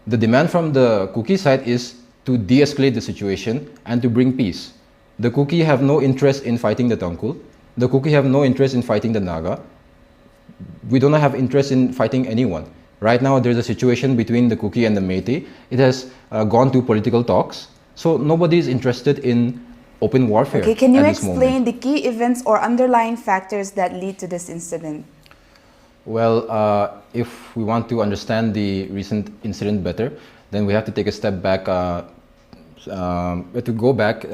The demand from the Kuki side is to de-escalate the situation and to bring peace. The Kuki have no interest in fighting the Tangkhul. The Kuki have no interest in fighting the Naga. We do not have interest in fighting anyone. Right now, there's a situation between the Kuki and the Meitei. It has gone to political talks. So nobody is interested in open warfare. Okay, can you explain the key events or underlying factors that lead to this incident? Well, if we want to understand the recent incident better, then we have to take a step back. We have to go back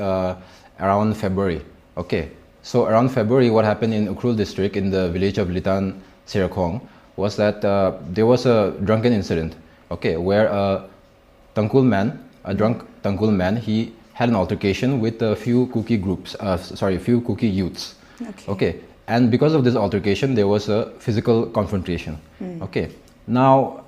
around February. Okay, so around February, what happened in Ukhrul district in the village of Litan Serakhong was that there was a drunken incident. Okay, where a Tangkhul man, a drunk Tangkhul man, he had an altercation with a few Kuki groups, few Kuki youths. Okay. And because of this altercation, there was a physical confrontation. Okay. Now,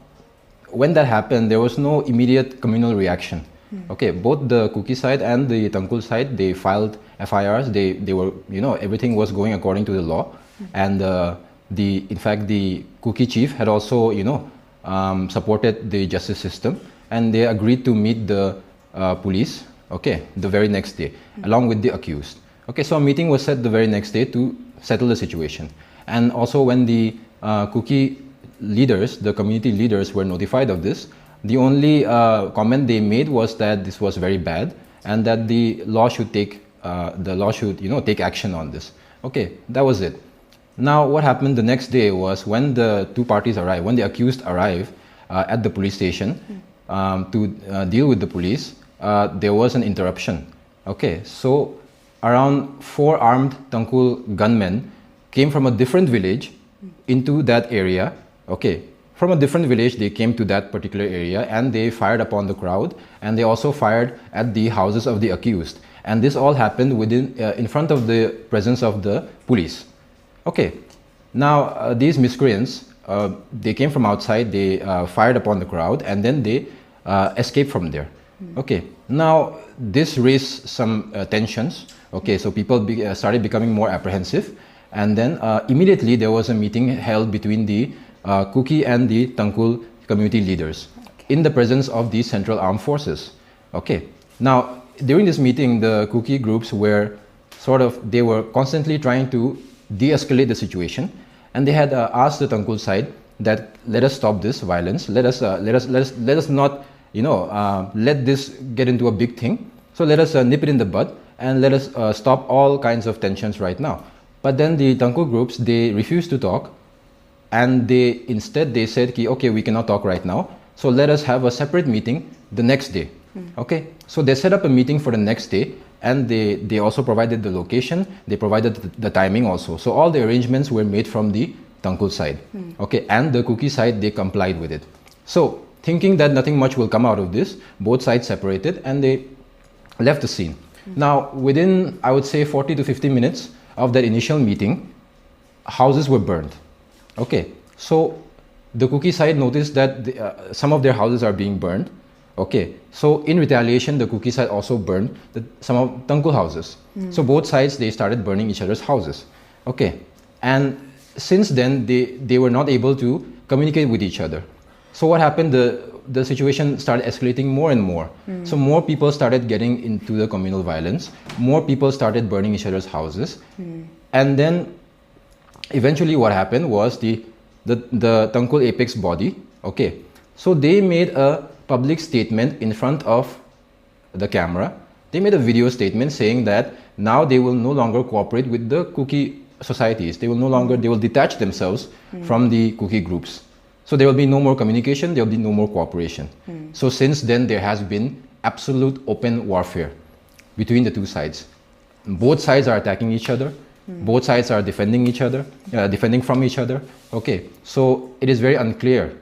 when that happened, there was no immediate communal reaction. Okay. Both the Kuki side and the Tangkhul side, they filed FIRs. They were, everything was going according to the law. And in fact, the Kuki chief had also, supported the justice system, and they agreed to meet the police. Okay, the very next day, along with the accused. Okay, so a meeting was set the very next day to settle the situation. And also when the Kuki leaders, the community leaders were notified of this, the only comment they made was that this was very bad and that the law should take, take action on this. Okay, that was it. Now what happened the next day was when the two parties arrived, when the accused arrived at the police station to deal with the police, there was an interruption. Okay, so around 4 armed Tangkhul gunmen came from a different village into that area. Okay, from a different village they came to that particular area and they fired upon the crowd, and they also fired at the houses of the accused. And this all happened in front of the presence of the police. Okay, now these miscreants, they came from outside, they fired upon the crowd, and then they escaped from there. Okay, now this raised some tensions. Okay, so people started becoming more apprehensive, and then immediately there was a meeting held between the Kuki and the Tangkhul community leaders in the presence of the Central Armed Forces. Okay, now during this meeting, the Kuki groups were they were constantly trying to de-escalate the situation, and they had asked the Tangkhul side that let us stop this violence, let us not let this get into a big thing. So let us nip it in the bud and let us stop all kinds of tensions right now. But then the Tangkhul groups, they refused to talk, and instead they said, okay, we cannot talk right now, so let us have a separate meeting the next day. Okay, so they set up a meeting for the next day, and they also provided the location, they provided the timing also. So all the arrangements were made from the Tangkhul side. Okay, and the Kuki side, they complied with it. So thinking that nothing much will come out of this, both sides separated and they left the scene. Now, within, I would say, 40 to 50 minutes of that initial meeting, houses were burned. Okay, so the Kuki side noticed that some of their houses are being burned. Okay, so in retaliation, the Kuki side also burned some of Tangkhul houses. So both sides, they started burning each other's houses. Okay, and since then, they were not able to communicate with each other. So what happened, the situation started escalating more and more. So more people started getting into the communal violence. More people started burning each other's houses. And then eventually what happened was the Tangkhul Apex body, okay, so they made a public statement in front of the camera. They made a video statement saying that now they will no longer cooperate with the Kuki societies. They will detach themselves from the Kuki groups. So there will be no more communication, there will be no more cooperation. So since then, there has been absolute open warfare between the two sides. Both sides are attacking each other. Both sides are defending each other, defending from each other. Okay, so it is very unclear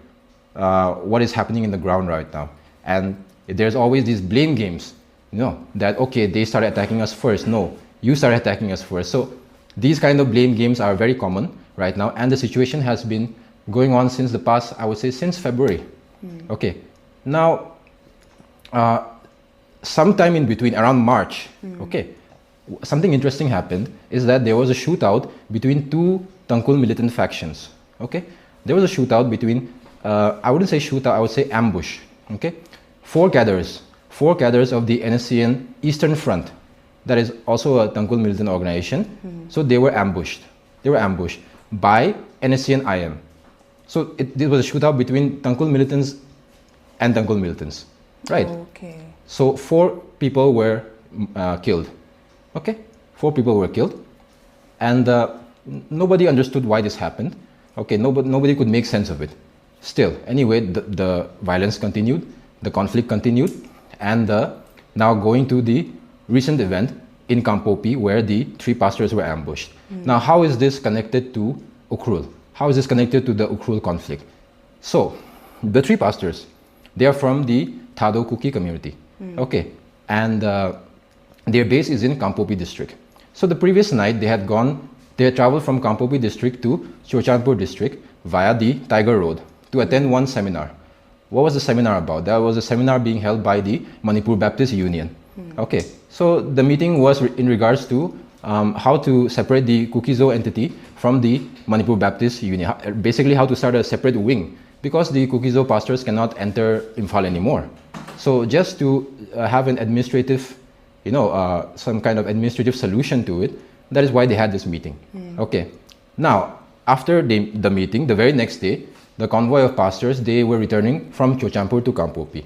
what is happening in the ground right now. And there's always these blame games, that, okay, they started attacking us first. No, you started attacking us first. So these kind of blame games are very common right now. And the situation has been going on since the past, I would say, since February. Okay, now sometime in between, around March, okay, something interesting happened is that there was a shootout between two Tangkhul militant factions. Okay, there was a shootout between, I wouldn't say shootout, I would say ambush. Okay, four cadres of the NSCN Eastern Front, that is also a Tangkhul militant organization. So they were ambushed. They were ambushed by NSCN IM. So this was a shootout between Tangkhul militants and Tangkhul militants, right? Okay. So 4 people were killed. Okay, 4 people were killed, and nobody understood why this happened. Okay, nobody could make sense of it. Still, anyway, the violence continued, the conflict continued, and now going to the recent event in Kampopi where the 3 pastors were ambushed. Now, how is this connected to Ukhrul? How is this connected to the Ukhrul conflict? So, the 3 pastors, they are from the Thado Kuki community. Okay, and their base is in Kampopi district. So the previous night they had traveled from Kampopi district to Chochanpur district via the Tiger Road to attend one seminar. What was the seminar about? That was a seminar being held by the Manipur Baptist Union. Okay, so the meeting was in regards to how to separate the Kukizo entity from the Manipur Baptist Union. Basically, how to start a separate wing, because the Kukizo pastors cannot enter Imphal anymore. So just to have an administrative, some kind of administrative solution to it, that is why they had this meeting. Okay, now after the meeting, the very next day, the convoy of pastors, they were returning from Chochanpur to Kampopi.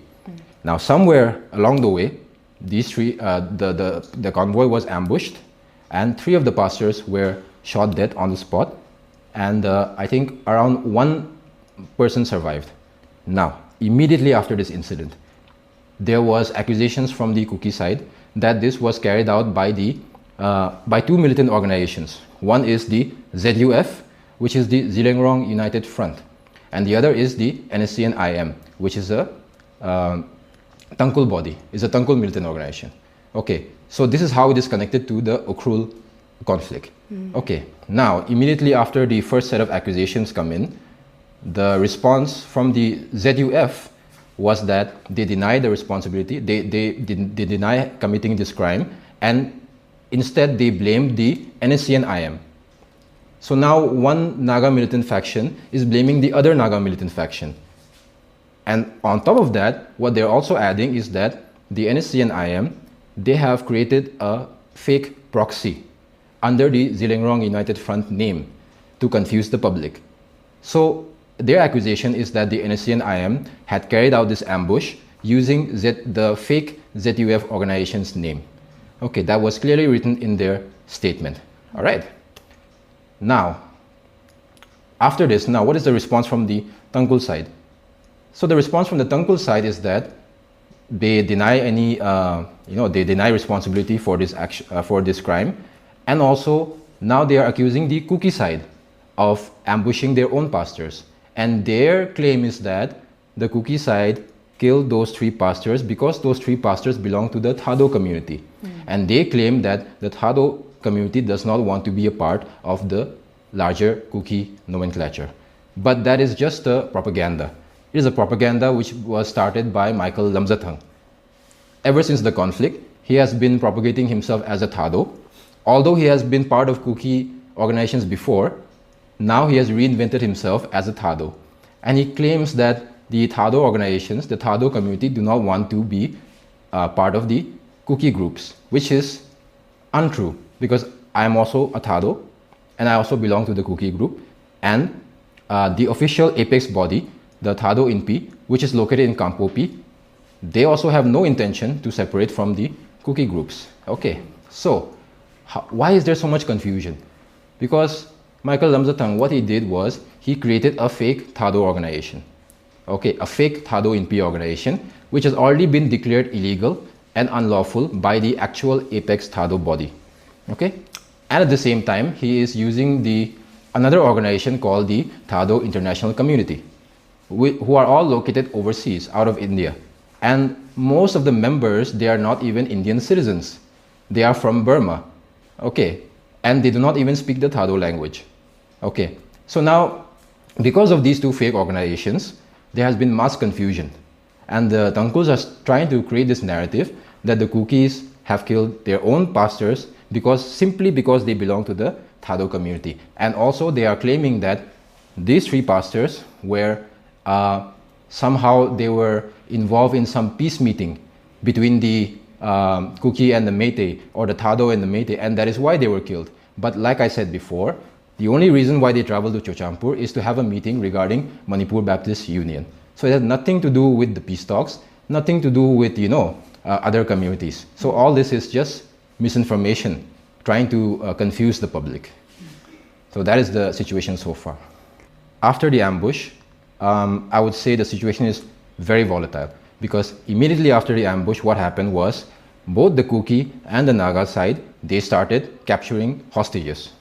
Now somewhere along the way, these 3, the convoy was ambushed, and 3 of the pastors were shot dead on the spot, and I think around 1 person survived. Now, immediately after this incident, there was accusations from the Kuki side that this was carried out by 2 militant organizations. One is the ZUF, which is the Zilengrong United Front, and the other is the NSCN IM, which is a Tangkhul body, is a Tangkhul militant organization. Okay, so this is how it is connected to the Ukhrul conflict. Okay, now immediately after the first set of accusations come in, the response from the ZUF was that they deny the responsibility, they deny committing this crime, and instead they blamed the NSCN IM. So now one Naga militant faction is blaming the other Naga militant faction. And on top of that, what they're also adding is that the NSCN IM, they have created a fake proxy under the Zilengrong United Front name to confuse the public. So their accusation is that the NSCN IM had carried out this ambush using the fake ZUF organization's name. Okay, that was clearly written in their statement. All right. Now, after this, what is the response from the Tangkhul side? So the response from the Tangkhul side is that they deny any, they deny responsibility for this action, for this crime, and also now they are accusing the Kuki side of ambushing their own pastors. And their claim is that the Kuki side killed those 3 pastors because those 3 pastors belong to the Thado community. And they claim that the Thado community does not want to be a part of the larger Kuki nomenclature. But that is just a propaganda. It is a propaganda which was started by Michael Lamzathang. Ever since the conflict, he has been propagating himself as a Thado. Although he has been part of Kuki organizations before, now he has reinvented himself as a Thado. And he claims that the Thado organizations, the Thado community, do not want to be part of the Kuki groups, which is untrue, because I am also a Thado and I also belong to the Kuki group, and the official apex body, the Thado INPI, which is located in Kampopi, they also have no intention to separate from the Kuki groups. Okay, so why is there so much confusion? Because Michael Lamzathang, what he did was he created a fake Thado organization. Okay, a fake Thado INPI organization, which has already been declared illegal and unlawful by the actual apex Thado body. Okay, and at the same time, he is using another organization called the Thado International Community, who are all located overseas, out of India. And most of the members, they are not even Indian citizens. They are from Burma. Okay, and they do not even speak the Thado language. Okay, so now, because of these 2 fake organizations, there has been mass confusion. And the Tangkhuls are trying to create this narrative that the Kukis have killed their own pastors simply because they belong to the Thado community. And also they are claiming that these 3 pastors were somehow they were involved in some peace meeting between the Kuki and the Meitei, or the Thado and the Meitei, and that is why they were killed. But like I said before, the only reason why they traveled to Chochampur is to have a meeting regarding Manipur Baptist Union. So it has nothing to do with the peace talks, nothing to do with, other communities. So all this is just misinformation, trying to confuse the public. So that is the situation so far. After the ambush, I would say the situation is very volatile, because immediately after the ambush, what happened was both the Kuki and the Naga side, they started capturing hostages.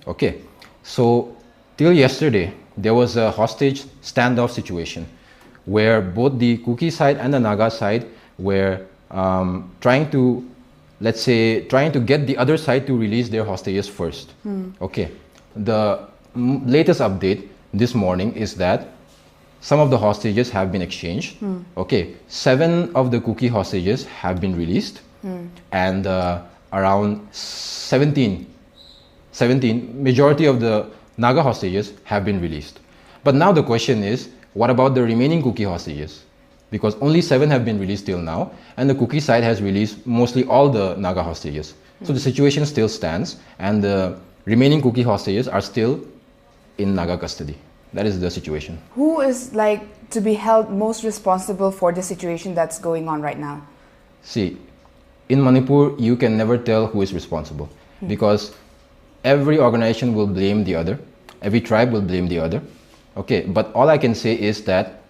Okay, so till yesterday, there was a hostage standoff situation where both the Kuki side and the Naga side were trying to get the other side to release their hostages first. Okay, the latest update this morning is that some of the hostages have been exchanged. Okay, 7 of the Kuki hostages have been released, and around 17, majority of the Naga hostages have been released. But now the question is, what about the remaining Kuki hostages? Because only 7 have been released till now, and the Kuki side has released mostly all the Naga hostages. So the situation still stands, and the remaining Kuki hostages are still in Naga custody. That is the situation. Who is to be held most responsible for the situation that's going on right now? See, in Manipur, you can never tell who is responsible, because every organization will blame the other, every tribe will blame the other. Okay, but all I can say is that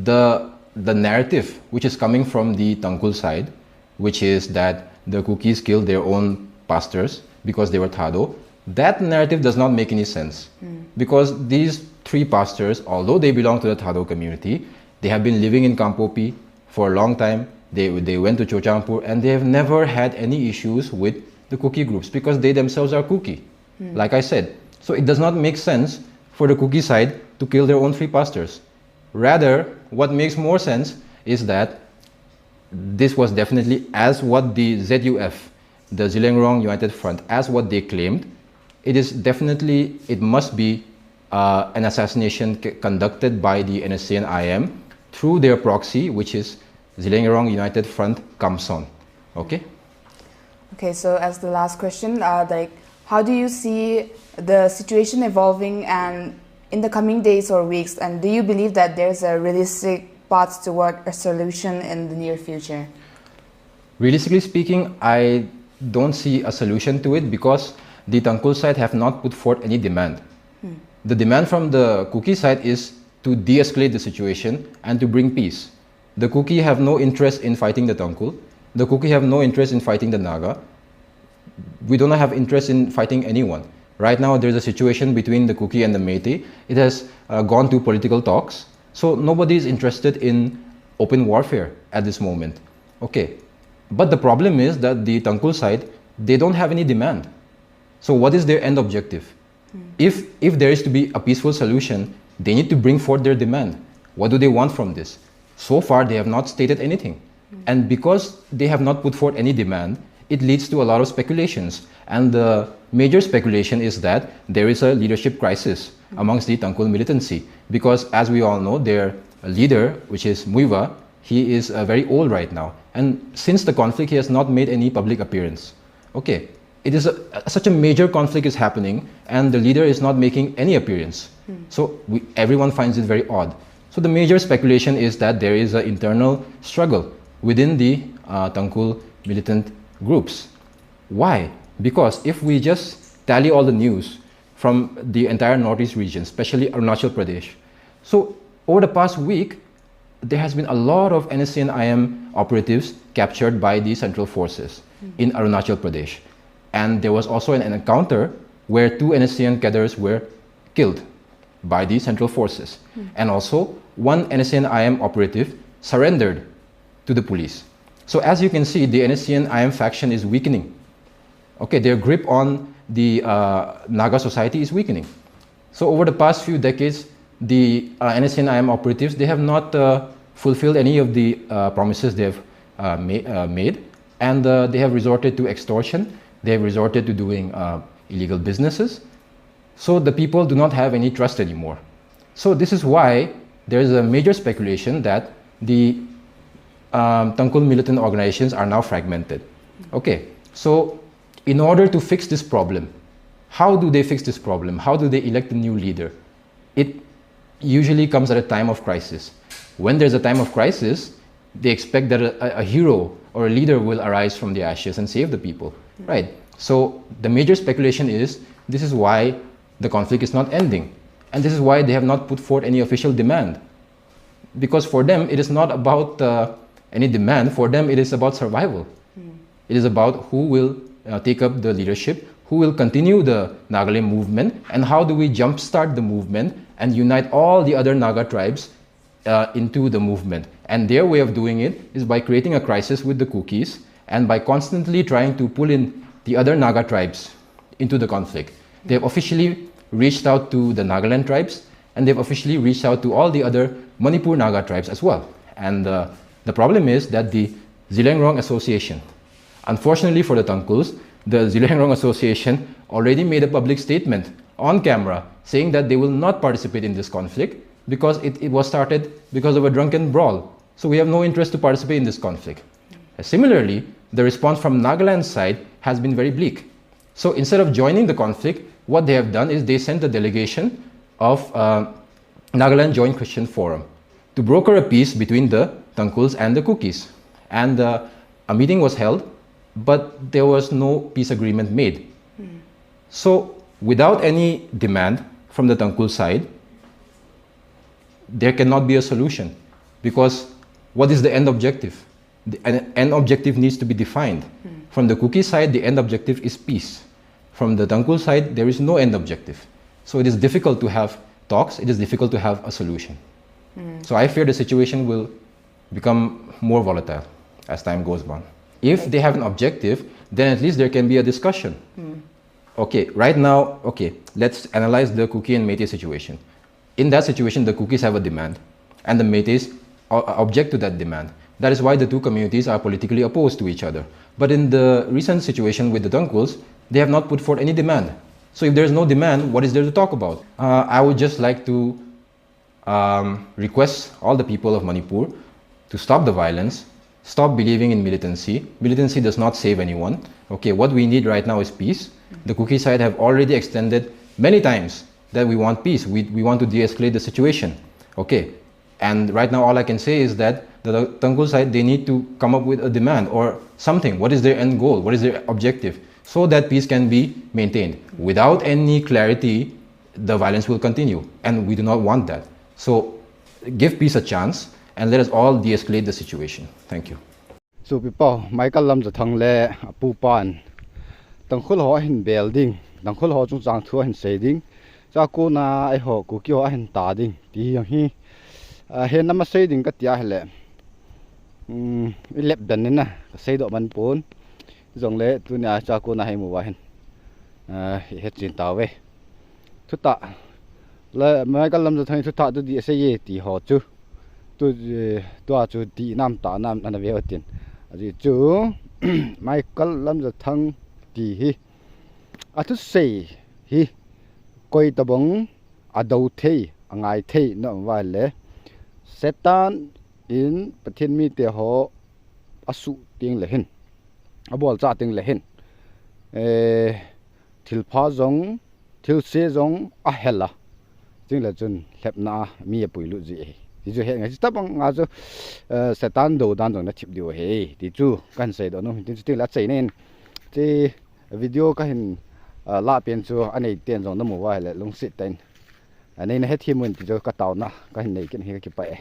the narrative which is coming from the Tangkhul side, which is that the Kukis killed their own pastors because they were Thado, that narrative does not make any sense. Because these 3 pastors, although they belong to the Thado community, they have been living in Kampopi for a long time. They went to Chochampur, and they have never had any issues with the Kuki groups, because they themselves are Kuki, like I said. So it does not make sense for the Kuki side to kill their own 3 pastors. Rather, what makes more sense is that this was definitely, as what the ZUF, the Zillengrong United Front, as what they claimed, it must be an assassination conducted by the NSCN IM through their proxy, which is Zillengrong United Front Kamson. Okay? Okay, so as the last question, how do you see the situation evolving and in the coming days or weeks, and do you believe that there's a realistic path toward a solution in the near future? Realistically speaking, I don't see a solution to it, because the Tangkhul side have not put forth any demand. The demand from the Kuki side is to de-escalate the situation and to bring peace. The Kuki have no interest in fighting the Tangkhul. The Kuki have no interest in fighting the Naga. We do not have interest in fighting anyone. Right now, there's a situation between the Kuki and the Meitei. It has gone to political talks. So nobody is interested in open warfare at this moment. Okay. But the problem is that the Tangkhul side, they don't have any demand. So what is their end objective? If there is to be a peaceful solution, they need to bring forth their demand. What do they want from this? So far, they have not stated anything. And because they have not put forth any demand, it leads to a lot of speculations. And the major speculation is that there is a leadership crisis amongst the Tangkhul militancy. Because as we all know, their leader, which is Muiva, he is very old right now. And since the conflict, he has not made any public appearance. Okay, it is such a major conflict is happening, and the leader is not making any appearance. So everyone finds it very odd. So the major speculation is that there is an internal struggle within the Tangkhul militant groups. Why? Because if we just tally all the news from the entire northeast region, especially Arunachal Pradesh, so over the past week, there has been a lot of NSCN IM operatives captured by the central forces in Arunachal Pradesh. And there was also an encounter where 2 NSCN cadres were killed by the central forces. And also, 1 NSCN IM operative surrendered to the police. So as you can see, the NSCN IM faction is weakening. Okay, their grip on the Naga society is weakening. So over the past few decades, the NSCN IM operatives, they have not fulfilled any of the promises they have made, and they have resorted to extortion. They have resorted to doing illegal businesses. So the people do not have any trust anymore. So this is why there is a major speculation that the Tangkhul militant organizations are now fragmented. Okay, so in order to fix this problem, how do they fix this problem? How do they elect a new leader? It usually comes at a time of crisis. When there's a time of crisis, they expect that a hero or a leader will arise from the ashes and save the people, right? So the major speculation is this is why the conflict is not ending, and this is why they have not put forth any official demand, because for them it is not about any demand. For them it is about survival. It is about who will take up the leadership, who will continue the Nagaland movement, and how do we jumpstart the movement and unite all the other Naga tribes into the movement. And their way of doing it is by creating a crisis with the Kukis and by constantly trying to pull in the other Naga tribes into the conflict. They have officially reached out to the Nagaland tribes, and they've officially reached out to all the other Manipur Naga tribes as well. And the problem is that the Zileng Association, unfortunately for the Tangkhuls, the Zileng Association already made a public statement on camera saying that they will not participate in this conflict because it was started because of a drunken brawl. So we have no interest to participate in this conflict. Similarly, the response from Nagaland's side has been very bleak. So instead of joining the conflict, what they have done is they sent a delegation of Nagaland Joint Christian Forum to broker a peace between the Tangkhuls and the Kukis. And a meeting was held, but there was no peace agreement made. So without any demand from the Tangkhul side, there cannot be a solution, because what is the end objective? The end objective needs to be defined. From the Kuki side, the end objective is peace. From the Tangkhul side, there is no end objective. So it is difficult to have talks, it is difficult to have a solution. So I fear the situation will become more volatile as time goes on. If they have an objective, then at least there can be a discussion. Okay, right now, okay, let's analyze the Kuki and Métis situation. In that situation, the Kukis have a demand, and the Métis object to that demand. That is why the two communities are politically opposed to each other. But in the recent situation with the Tangkhuls, they have not put forth any demand. So if there is no demand, what is there to talk about? I would just like to request all the people of Manipur to stop the violence, stop believing in militancy. Militancy does not save anyone. Okay, what we need right now is peace. The Kuki side have already extended many times that we want peace. We want to de-escalate the situation. Okay, and right now all I can say is that the Tangkhul side, they need to come up with a demand or something. What is their end goal? What is their objective? So that peace can be maintained. Without any clarity, the violence will continue, and we do not want that. So give peace a chance and let us all de-escalate the situation. Thank you. So people, Michael Lam the Thang Le Pupan Tangkhul ho hin building, Tangkhul ho chung chang thua hin shading. Cha ko na ai ho ku kyo hin ta ding ti yang hi he nam shading ka tia hele. Lep dan na say do man pon jong le tu nya cha ko na hai mu wa hin he chin ta we thu ta le Michael Lam the Thang thu ta tu di se ye ti ho chu tu a chu ti nam ta nam na ve tin ji chu Michael Lam the Thang ti hi a thu sei hi koi tabong adau thei angai thei no wa le setan in pathin mi te ho asu ting le hin abol cha ting le hin thil pha zong thil se zong a hela ting la chun lepna mi puilu ji ti ju he ngai tabang nga ju setan do dan dong na thip dio he ti chu kan sei do no ti ti la chei nen ti video ka hin la pen chu anei ten jong na mu wa le lung sit ten anei na he thi mun ti jo ka taw na ka hin nei ken he ki pa e